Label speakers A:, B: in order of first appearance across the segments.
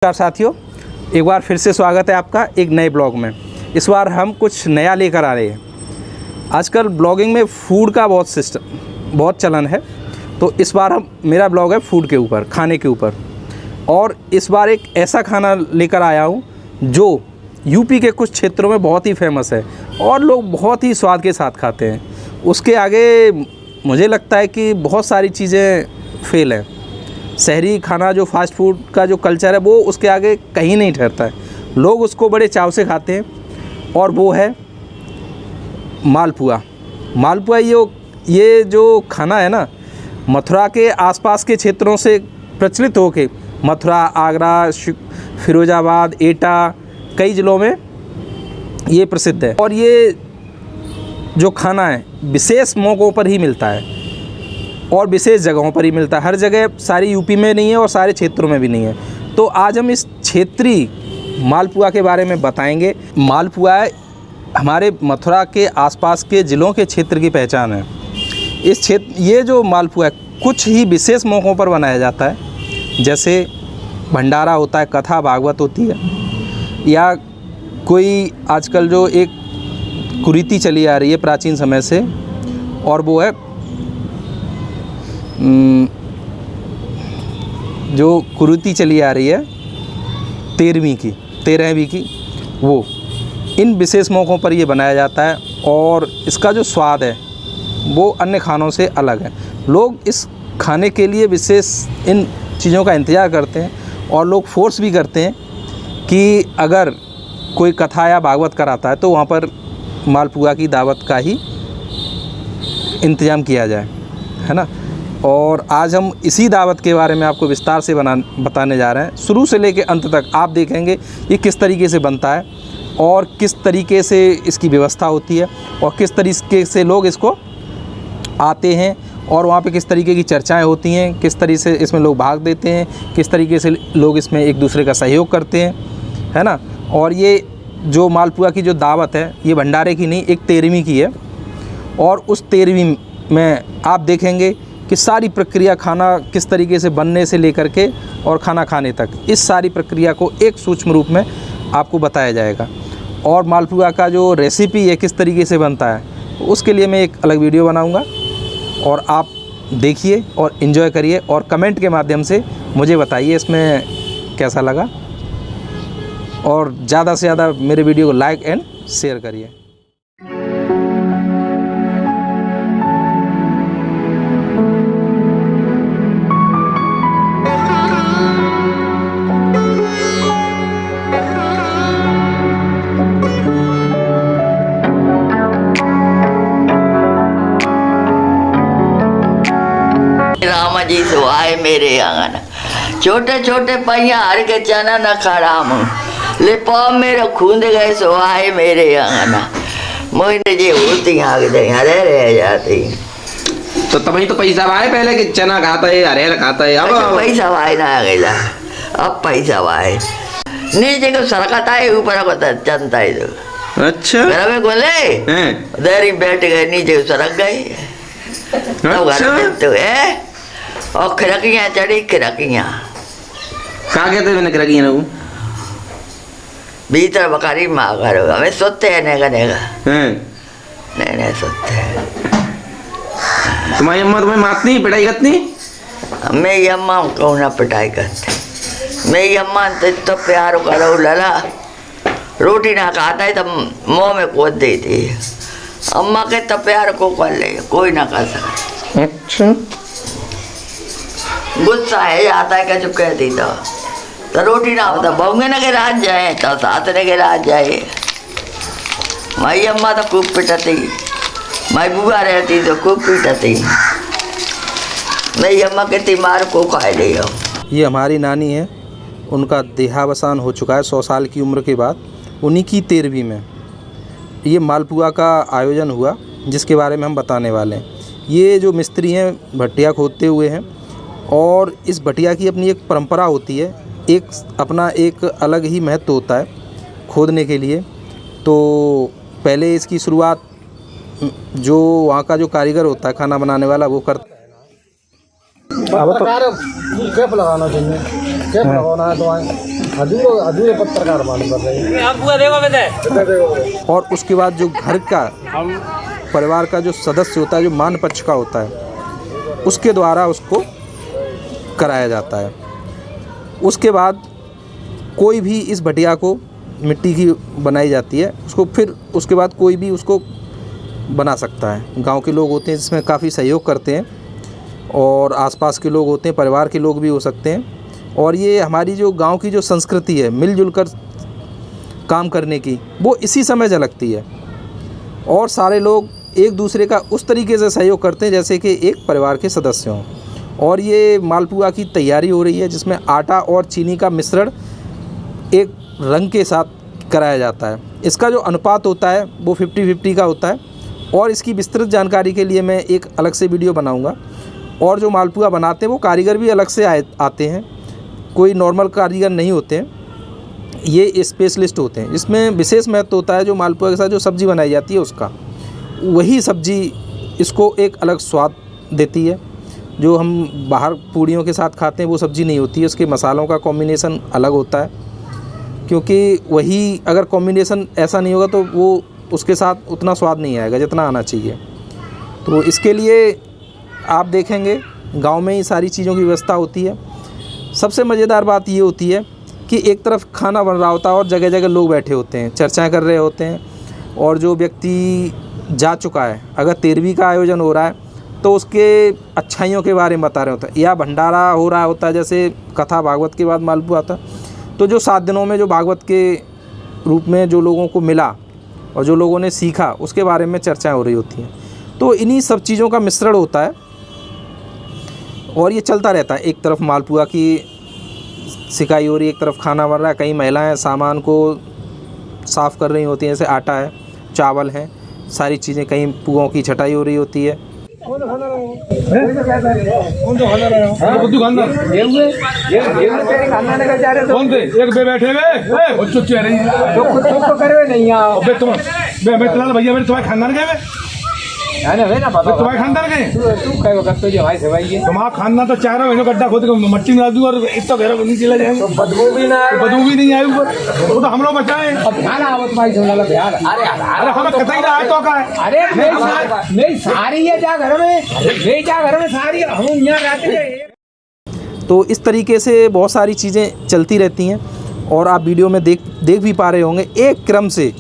A: नमस्कार साथियों, एक बार फिर से स्वागत है आपका एक नए ब्लॉग में। इस बार हम कुछ नया लेकर आ रहे हैं। आजकल ब्लॉगिंग में फूड का बहुत चलन है, तो इस बार मेरा ब्लॉग है फूड के ऊपर, खाने के ऊपर। और इस बार एक ऐसा खाना लेकर आया हूँ जो यूपी के कुछ क्षेत्रों में बहुत ही फेमस है और लोग बहुत ही स्वाद के साथ खाते हैं। उसके आगे मुझे लगता है कि बहुत सारी चीज़ें फेल हैं। शहरी खाना जो फास्ट फूड का जो कल्चर है वो उसके आगे कहीं नहीं ठहरता है। लोग उसको बड़े चाव से खाते हैं और वो है मालपुआ। मालपुआ ये जो खाना है ना, मथुरा के आसपास के क्षेत्रों से प्रचलित होके मथुरा, आगरा, फिरोजाबाद, एटा कई ज़िलों में ये प्रसिद्ध है। और ये जो खाना है विशेष मौक़ों पर ही मिलता है और विशेष जगहों पर ही मिलता है। हर जगह सारी यूपी में नहीं है और सारे क्षेत्रों में भी नहीं है। तो आज हम इस क्षेत्रीय मालपुआ के बारे में बताएंगे। मालपुआ हमारे मथुरा के आसपास के ज़िलों के क्षेत्र की पहचान है। ये जो मालपुआ है कुछ ही विशेष मौक़ों पर बनाया जाता है, जैसे भंडारा होता है, कथा भागवत होती है, या कोई आजकल जो एक कुरीति चली आ रही है प्राचीन समय से, और वो है जो कुरीति चली आ रही है 13वीं की, वो इन विशेष मौक़ों पर ये बनाया जाता है। और इसका जो स्वाद है वो अन्य खानों से अलग है। लोग इस खाने के लिए विशेष इन चीज़ों का इंतज़ार करते हैं और लोग फोर्स भी करते हैं कि अगर कोई कथा या भागवत कराता है तो वहाँ पर मालपुआ की दावत का ही इंतज़ाम किया जाए, है ना। और आज हम इसी दावत के बारे में आपको विस्तार से बताने जा रहे हैं। शुरू से लेकर अंत तक आप देखेंगे ये किस तरीके से बनता है और किस तरीके से इसकी व्यवस्था होती है और किस तरीके से लोग इसको आते हैं और वहाँ पे किस तरीके की चर्चाएं होती हैं, किस तरीके से इसमें लोग भाग देते हैं, किस तरीके से लोग इसमें एक दूसरे का सहयोग करते हैं, है ना। और ये जो मालपुआ की जो दावत है ये भंडारे की नहीं, एक 13वीं की है। और उस 13वीं में आप देखेंगे कि सारी प्रक्रिया, खाना किस तरीके से बनने से लेकर के और खाना खाने तक, इस सारी प्रक्रिया को एक सूक्ष्म रूप में आपको बताया जाएगा। और मालपुआ का जो रेसिपी है किस तरीके से बनता है, तो उसके लिए मैं एक अलग वीडियो बनाऊंगा और आप देखिए और इन्जॉय करिए और कमेंट के माध्यम से मुझे बताइए इसमें कैसा लगा। और ज़्यादा से ज़्यादा मेरे वीडियो को लाइक एंड शेयर करिए।
B: राम जी सो आए मेरे आंगन, छोटे छोटे पहिया हर के चना न खड़ाम, ले पाँव मेरे खूंद गए सो आए मेरे आंगन, मोहिने जी होती आग दे हरे रह जाती।
C: तो तभी तो पैसा आए पहले कि चना खाता है, अरहर खाता है। अब
B: पैसा वाए ना आ गया, अब पैसा वाए नीचे को सरकता है, ऊपर को चलता है। तो
C: अच्छा
B: घर में बोले देरी बैठ गए, नीचे को सरक गए।
C: अच्छा
B: तो है और खिड़कियाँ चढ़ी, खिड़कियाँ
C: कहाँ कहते मैंने खिड़कियाँ ना, वो
B: भीतर बकारी माँ करो, हमें सोते हैं नेगा नहीं सोते हैं।
C: तुम्हारी अम्मा तुम्हें मारती पिटाई करती?
B: मेरी अम्मा को ना पिटाई करते, मेरी अम्मा तो प्यार करो लला, रोटी ना खाता है तो मुँह में कोद देती है। अम्मा के तो प्यार को कर ले, कोई ना कर सकता।
C: अच्छा
B: गुस्सा है आता है क्या चुप कहती तो रोटी ना होता बहुए न के रात जाए तो साथ ने के रात जाए। माई अम्मा तो खूब पिटती, माई बुआ रहती तो खूब पिटती, मेरी अम्मा कहती मार को खाए ले।
A: ये हमारी नानी है, उनका देहावसान हो चुका है 100 साल की उम्र के बाद। उन्हीं की 13वीं में ये मालपुआ का आयोजन हुआ जिसके बारे में हम बताने वाले हैं। ये जो मिस्त्री हैं भट्टिया खोदते हुए हैं और इस भट्टिया की अपनी एक परंपरा होती है, एक अपना एक अलग ही महत्व होता है खोदने के लिए। तो पहले इसकी शुरुआत जो वहाँ का जो कारीगर होता है, खाना बनाने वाला, वो करता है।
D: कैप लगाना चाहिए, कैप लगाना है तो अधूरे पत्रकार मालूम कर रहे हैं।
A: और उसके बाद जो घर का परिवार का जो सदस्य होता है, जो मान पक्ष का होता है, उसके द्वारा उसको कराया जाता है। उसके बाद कोई भी इस भटिया को मिट्टी की बनाई जाती है, उसको फिर उसके बाद कोई भी उसको बना सकता है। गांव के लोग होते हैं जिसमें काफ़ी सहयोग करते हैं, और आसपास के लोग होते हैं, परिवार के लोग भी हो सकते हैं। और ये हमारी जो गांव की जो संस्कृति है मिलजुल कर काम करने की, वो इसी समय झलकती है। और सारे लोग एक दूसरे का उस तरीके से सहयोग करते हैं जैसे कि एक परिवार के सदस्य हों। और ये मालपुआ की तैयारी हो रही है, जिसमें आटा और चीनी का मिश्रण एक रंग के साथ कराया जाता है। इसका जो अनुपात होता है वो 50-50 का होता है। और इसकी विस्तृत जानकारी के लिए मैं एक अलग से वीडियो बनाऊंगा। और जो मालपुआ बनाते हैं वो कारीगर भी अलग से आते हैं, कोई नॉर्मल कारीगर नहीं होते हैं, ये स्पेशलिस्ट होते हैं। इसमें विशेष महत्व होता है जो मालपुआ के साथ जो सब्ज़ी बनाई जाती है उसका, वही सब्ज़ी इसको एक अलग स्वाद देती है। जो हम बाहर पूड़ियों के साथ खाते हैं वो सब्ज़ी नहीं होती है, उसके मसालों का कॉम्बिनेशन अलग होता है। क्योंकि वही अगर कॉम्बिनेशन ऐसा नहीं होगा तो वो उसके साथ उतना स्वाद नहीं आएगा जितना आना चाहिए। तो इसके लिए आप देखेंगे गांव में ही सारी चीज़ों की व्यवस्था होती है। सबसे मज़ेदार बात ये होती है कि एक तरफ खाना बन रहा होता है और जगह जगह लोग बैठे होते हैं, चर्चाएं कर रहे होते हैं। और जो व्यक्ति जा चुका है, अगर 13वीं का आयोजन हो रहा है तो उसके अच्छाइयों के बारे में बता रहे होते हैं, या भंडारा हो रहा होता है, जैसे कथा भागवत के बाद मालपुआ आता है, तो जो 7 दिनों में जो भागवत के रूप में जो लोगों को मिला और जो लोगों ने सीखा उसके बारे में चर्चाएं हो रही होती हैं। तो इन्हीं सब चीज़ों का मिश्रण होता है और ये चलता रहता है। एक तरफ मालपुआ की सिकाई हो रही है, एक तरफ खाना बन रहा है, कई महिलाएं सामान को साफ़ कर रही होती हैं, जैसे आटा है, चावल है, सारी चीज़ें, कहीं पुओं की छटाई हो रही होती है।
D: तुम्हारे खानदान तुम्हारा खानदान तो चारों महीनों गड्ढा खोद के मट्टी में डाल दूँ और इतना गहरा नीचे चले जाएंगे, बदबू भी नहीं आए ऊपर। वो तो हम लोग बचाए। अरे हमें कतई ना आए तो का है। अरे नहीं सारी है जा घर में, नहीं जा घर में सारी हम यहाँ रहते हैं।
A: तो इस तरीके से बहुत सारी चीज़ें चलती रहती हैं और आप वीडियो में देख भी पा रहे होंगे। एक क्रम से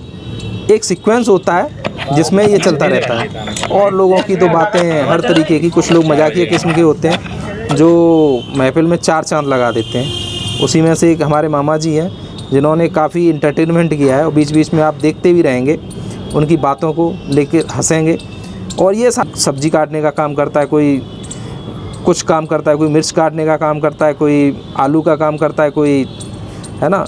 A: एक सीक्वेंस होता है जिसमें ये चलता रहता है। और लोगों की तो बातें हर तरीके की, कुछ लोग मजाकिया किस्म के होते हैं जो महफिल में 4 चांद लगा देते हैं। उसी में से एक हमारे मामा जी हैं जिन्होंने काफ़ी इंटरटेनमेंट किया है और बीच बीच में आप देखते भी रहेंगे, उनकी बातों को लेकर हंसेंगे। और ये सब्ज़ी काटने का काम करता है, कोई कुछ काम करता है, कोई मिर्च काटने का काम करता है, कोई आलू का काम करता है, कोई है ना,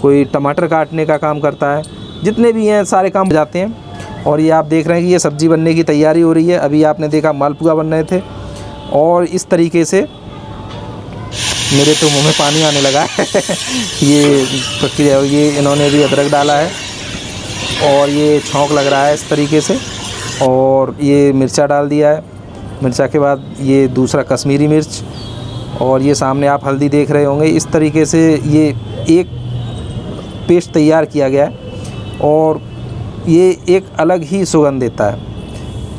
A: कोई टमाटर काटने का काम करता है। जितने भी हैं सारे काम जाते हैं। और ये आप देख रहे हैं कि ये सब्ज़ी बनने की तैयारी हो रही है। अभी आपने देखा मालपुआ बन रहे थे और इस तरीके से मेरे तो मुंह में पानी आने लगा है। ये प्रक्रिया, ये इन्होंने भी अदरक डाला है और ये छौंक लग रहा है इस तरीके से, और ये मिर्चा डाल दिया है। मिर्चा के बाद ये दूसरा कश्मीरी मिर्च, और ये सामने आप हल्दी देख रहे होंगे। इस तरीके से ये एक पेस्ट तैयार किया गया है और ये एक अलग ही सुगंध देता है।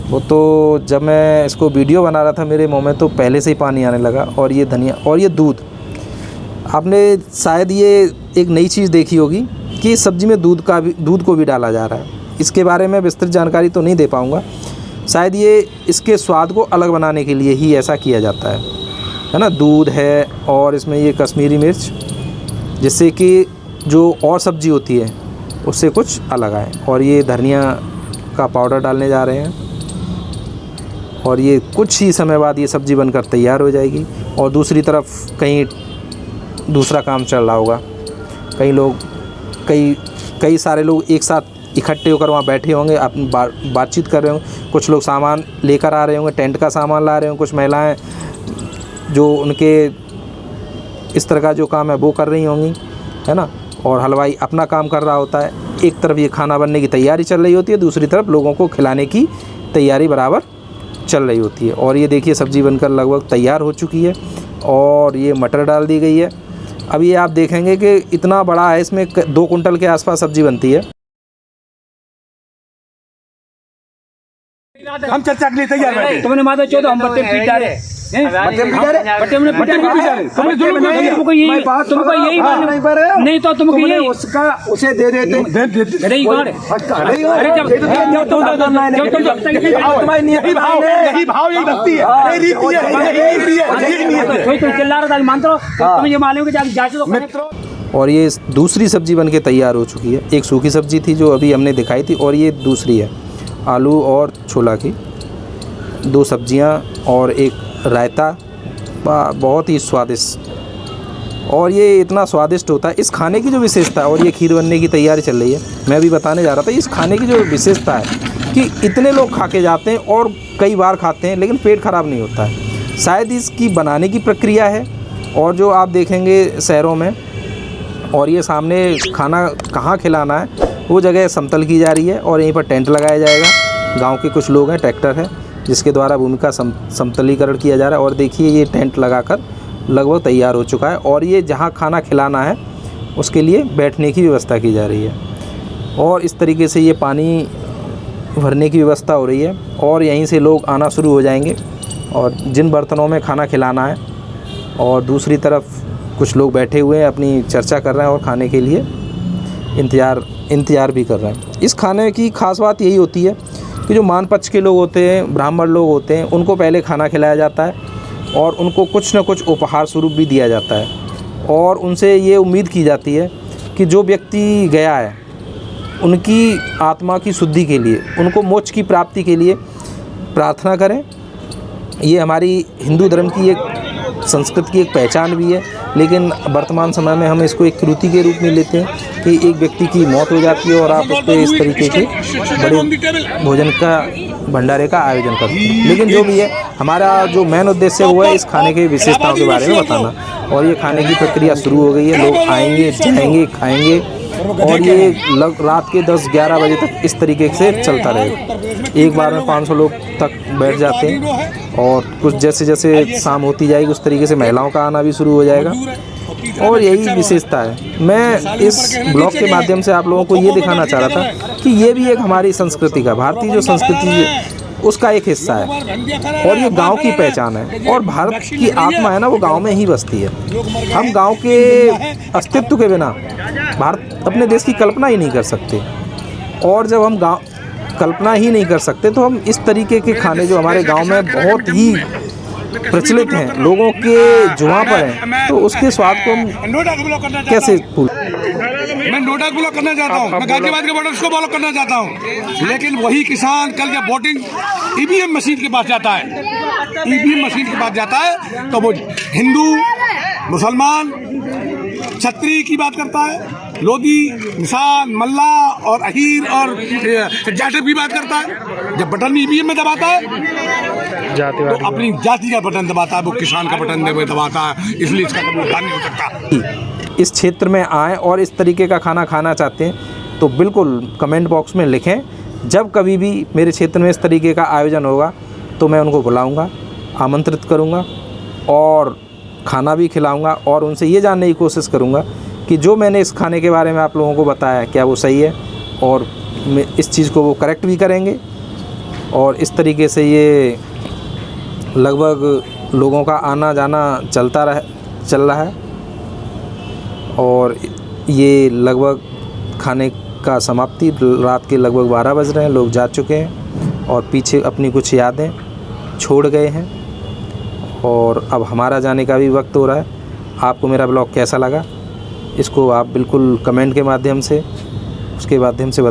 A: वो तो जब मैं इसको वीडियो बना रहा था मेरे मुंह में तो पहले से ही पानी आने लगा। और ये धनिया और ये दूध, आपने शायद ये एक नई चीज़ देखी होगी कि इस सब्ज़ी में दूध को भी डाला जा रहा है। इसके बारे में विस्तृत जानकारी तो नहीं दे पाऊँगा, शायद ये इसके स्वाद को अलग बनाने के लिए ही ऐसा किया जाता है ना। दूध है और इसमें ये कश्मीरी मिर्च, जिससे कि जो और सब्ज़ी होती है उससे कुछ अलग आए। और ये धनिया का पाउडर डालने जा रहे हैं और ये कुछ ही समय बाद ये सब्ज़ी बनकर तैयार हो जाएगी। और दूसरी तरफ कहीं दूसरा काम चल रहा होगा, कई सारे लोग एक साथ इकट्ठे होकर वहाँ बैठे होंगे, अपनी बातचीत कर रहे होंगे। कुछ लोग सामान लेकर आ रहे होंगे, टेंट का सामान ला रहे होंगे, कुछ महिलाएं जो उनके इस तरह का जो काम है वो कर रही होंगी, है ना। और हलवाई अपना काम कर रहा होता है। एक तरफ ये खाना बनने की तैयारी चल रही होती है, दूसरी तरफ लोगों को खिलाने की तैयारी बराबर चल रही होती है। और ये देखिए सब्ज़ी बनकर लगभग तैयार हो चुकी है और ये मटर डाल दी गई है अब ये आप देखेंगे कि इतना बड़ा है, इसमें 2 कुंटल के आसपास सब्जी बनती है।
D: हम चर्चा के लिए तैयार हैं। तुमने माता चो तो हम बट्टे पीट डाले, बट्टे हमने पीट डाले, तुमने जुल्म किया, तुमको यही नहीं तो तुमको ये उसका उसे दे देते नहीं गाड़े। अरे जब तुम यही भाव यही भक्ति है, कोई तो चिल्ला रहा था मानते हो, तुम ये मालूम कि जांच दो।
A: और ये दूसरी सब्जी बन के तैयार हो चुकी है। एक सूखी सब्जी थी जो अभी हमने दिखाई थी, और ये दूसरी है आलू और छोला की 2 सब्जियां और एक रायता, बहुत ही स्वादिष्ट। और ये इतना स्वादिष्ट होता है। इस खाने की जो विशेषता है, और ये खीर बनने की तैयारी चल रही है, मैं अभी बताने जा रहा था, इस खाने की जो विशेषता है कि इतने लोग खा के जाते हैं और कई बार खाते हैं लेकिन पेट ख़राब नहीं होता है। शायद इसकी बनाने की प्रक्रिया है, और जो आप देखेंगे शहरों में, और ये सामने खाना कहाँ खिलाना है वो जगह समतल की जा रही है, और यहीं पर टेंट लगाया जाएगा। गांव के कुछ लोग हैं, ट्रैक्टर है जिसके द्वारा भूमि का समतलीकरण किया जा रहा है। और देखिए ये टेंट लगाकर लगभग तैयार हो चुका है, और ये जहां खाना खिलाना है उसके लिए बैठने की व्यवस्था की जा रही है। और इस तरीके से ये पानी भरने की व्यवस्था हो रही है, और यहीं से लोग आना शुरू हो जाएंगे और जिन बर्तनों में खाना खिलाना है। और दूसरी तरफ कुछ लोग बैठे हुए हैं, अपनी चर्चा कर रहे हैं और खाने के लिए इंतज़ार भी कर रहे हैं। इस खाने की ख़ास बात यही होती है कि जो मान पक्ष के लोग होते हैं, ब्राह्मण लोग होते हैं, उनको पहले खाना खिलाया जाता है और उनको कुछ न कुछ उपहार स्वरूप भी दिया जाता है। और उनसे ये उम्मीद की जाती है कि जो व्यक्ति गया है उनकी आत्मा की शुद्धि के लिए, उनको मोक्ष की प्राप्ति के लिए प्रार्थना करें। ये हमारी हिंदू धर्म की एक संस्कृति की एक पहचान भी है, लेकिन वर्तमान समय में हम इसको एक कृति के रूप में लेते हैं कि एक व्यक्ति की मौत हो जाती है और आप उस पर इस तरीके के बड़े भोजन का भंडारे का आयोजन करते हैं। लेकिन जो भी है, हमारा जो मेन उद्देश्य वो है इस खाने के विशेषताओं के बारे में बताना। और ये खाने की प्रक्रिया शुरू हो गई है, लोग आएंगे, जाएंगे, खाएंगे, और ये रात के 10-11 बजे तक इस तरीके से चलता रहेगा। एक बार में 500 लोग तक बैठ जाते हैं, और कुछ जैसे जैसे शाम होती जाएगी उस तरीके से महिलाओं का आना भी शुरू हो जाएगा। और यही विशेषता है। मैं इस ब्लॉग के माध्यम से आप लोगों को ये दिखाना चाह रहा था कि ये भी एक हमारी संस्कृति का, भारतीय जो संस्कृति है उसका एक हिस्सा है, और ये गांव की पहचान है। और भारत की आत्मा है ना, वो गांव में ही बसती है। हम गांव के अस्तित्व के बिना भारत अपने देश की कल्पना ही नहीं कर सकते। और जब हम गांव कल्पना ही नहीं कर सकते तो हम इस तरीके के खाने जो हमारे गांव में बहुत ही प्रचलित हैं, लोगों के जुबान पर हैं, तो उसके स्वाद को हम कैसे भूल।
E: मैं नोटा ब्लॉक करना चाहता हूँ, मैं गाजियाबाद के बॉर्डर को ब्लॉक करना चाहता हूँ, लेकिन वही किसान कल जब वोटिंग ईवीएम मशीन के पास जाता है, ईवीएम मशीन के पास जाता है, तो वो हिंदू, मुसलमान, क्षत्रिय की बात करता है, लोधी, निशान, मल्ला और अहीर और जाटव की बात करता है। जब बटन ईवीएम में दबाता है तो अपनी जाति का बटन दबाता है, वो किसान का बटन दबाता है, इसलिए इसका कभी उद्धार नहीं हो सकता।
A: इस क्षेत्र में आएँ और इस तरीके का खाना खाना चाहते हैं तो बिल्कुल कमेंट बॉक्स में लिखें। जब कभी भी मेरे क्षेत्र में इस तरीके का आयोजन होगा तो मैं उनको बुलाऊंगा, आमंत्रित करूंगा और खाना भी खिलाऊंगा, और उनसे ये जानने की कोशिश करूंगा कि जो मैंने इस खाने के बारे में आप लोगों को बताया क्या वो सही है, और इस चीज़ को वो करेक्ट भी करेंगे। और इस तरीके से ये लगभग लोगों का आना जाना चल रहा है। और ये लगभग खाने का समाप्ति, रात के लगभग 12 बज रहे हैं, लोग जा चुके हैं और पीछे अपनी कुछ यादें छोड़ गए हैं, और अब हमारा जाने का भी वक्त हो रहा है। आपको मेरा ब्लॉग कैसा लगा इसको आप बिल्कुल कमेंट के माध्यम से, उसके माध्यम से